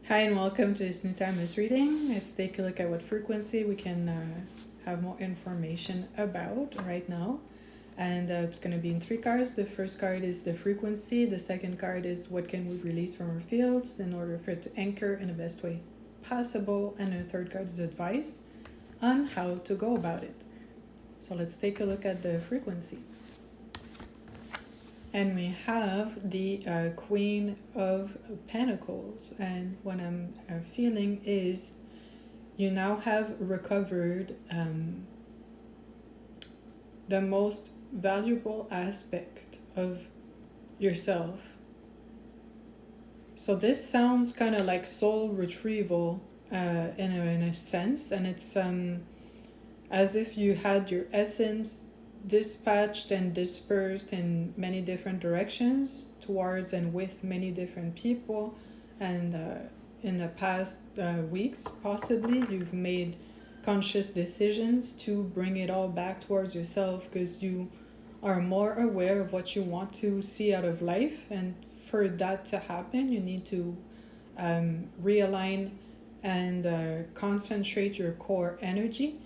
Hi and welcome to this new timeless reading. Let's take a look at what frequency we can have more information about right now. And it's going to be in three cards. The first card is the frequency. The second card is what can we release from our fields in order for it to anchor in the best way possible. And the third card is advice on how to go about it. So let's take a look at the frequency. And we have the Queen of Pentacles. And what I'm feeling is you now have recovered the most valuable aspect of yourself. So this sounds kind of like soul retrieval in a sense. And it's as if you had your essence dispatched and dispersed in many different directions towards and with many different people, and in the past weeks possibly you've made conscious decisions to bring it all back towards yourself because you are more aware of what you want to see out of life, and for that to happen you need to realign and concentrate your core energy.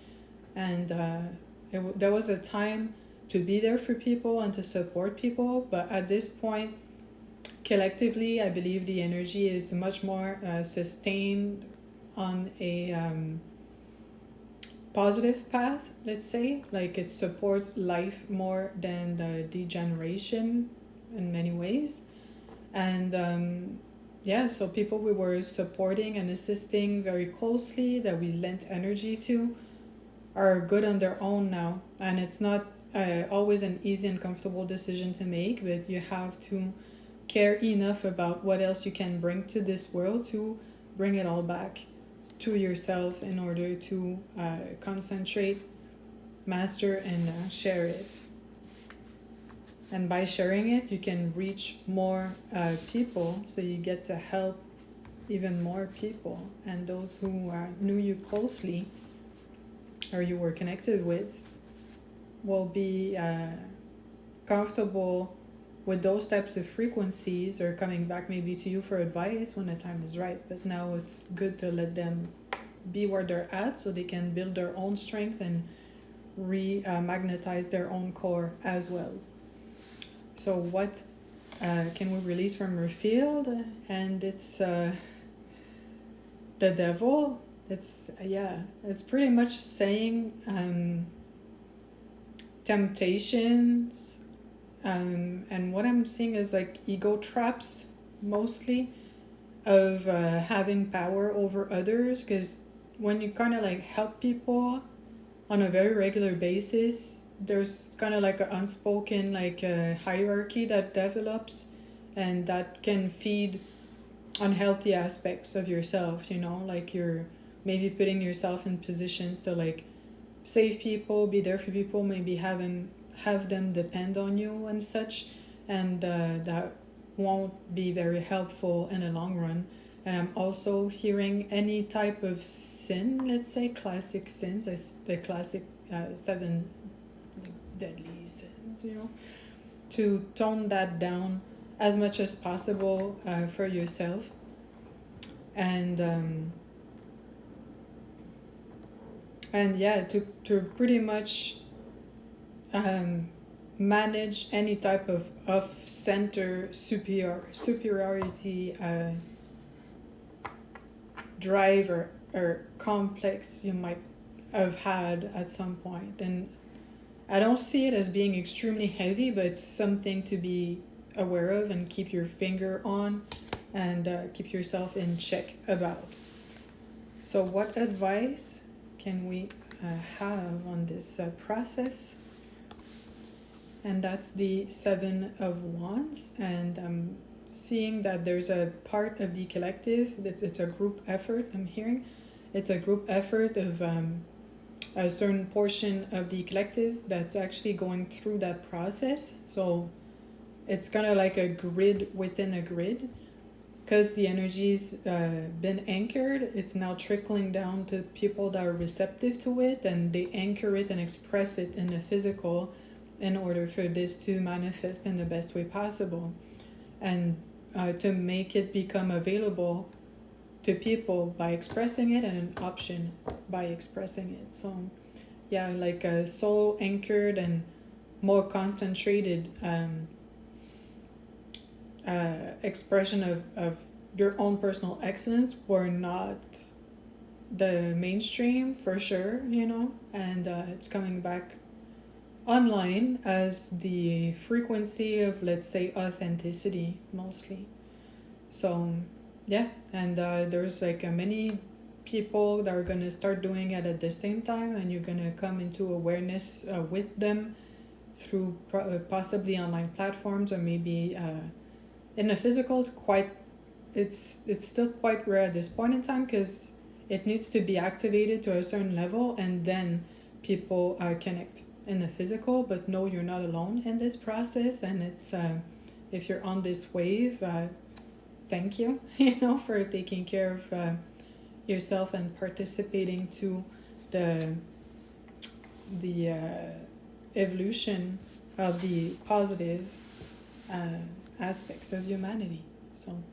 And there was a time to be there for people and to support people, but at this point collectively I believe the energy is much more sustained on a positive path, let's say. Like it supports life more than the degeneration in many ways. And so people we were supporting and assisting very closely, that we lent energy to, are good on their own now. And it's not always an easy and comfortable decision to make, but you have to care enough about what else you can bring to this world to bring it all back to yourself in order to concentrate, master, and share it. And by sharing it you can reach more people, so you get to help even more people, and those who knew you closely or you were connected with will be comfortable with those types of frequencies, or coming back maybe to you for advice when the time is right. But now it's good to let them be where they're at so they can build their own strength and magnetize their own core as well. So what can we release from our field? And it's the devil. It's pretty much saying temptations, and what I'm seeing is like ego traps mostly, of having power over others. Because when you kind of like help people on a very regular basis, there's kind of like an unspoken like hierarchy that develops, and that can feed unhealthy aspects of yourself, like you're maybe putting yourself in positions to like save people, be there for people, maybe have them depend on you and such, and that won't be very helpful in the long run. And I'm also hearing any type of sin, let's say classic sins, the classic 7 deadly sins, to tone that down as much as possible for yourself. And to pretty much manage any type of off-center superiority drive or complex you might have had at some point. And I don't see it as being extremely heavy, but it's something to be aware of and keep your finger on, and keep yourself in check about. So what advice can we have on this process? And that's the 7 of Wands, and I'm seeing that there's a part of the collective, it's a group effort. I'm hearing it's a group effort of a certain portion of the collective that's actually going through that process. So it's kind of like a grid within a grid, because the energy's been anchored. It's now trickling down to people that are receptive to it, and they anchor it and express it in the physical in order for this to manifest in the best way possible, and to make it become available to people by expressing it, and an option by expressing it. So yeah, like a soul anchored and more concentrated expression of your own personal excellence were not the mainstream for sure, and it's coming back online as the frequency of, let's say, authenticity mostly. So yeah, and there's like many people that are gonna start doing it at the same time, and you're gonna come into awareness with them through possibly online platforms, or maybe in the physical. It's still quite rare at this point in time, because it needs to be activated to a certain level, and then people connect in the physical. But no, you're not alone in this process, and it's if you're on this wave, thank you for taking care of yourself and participating to the evolution of the positive aspects of humanity. So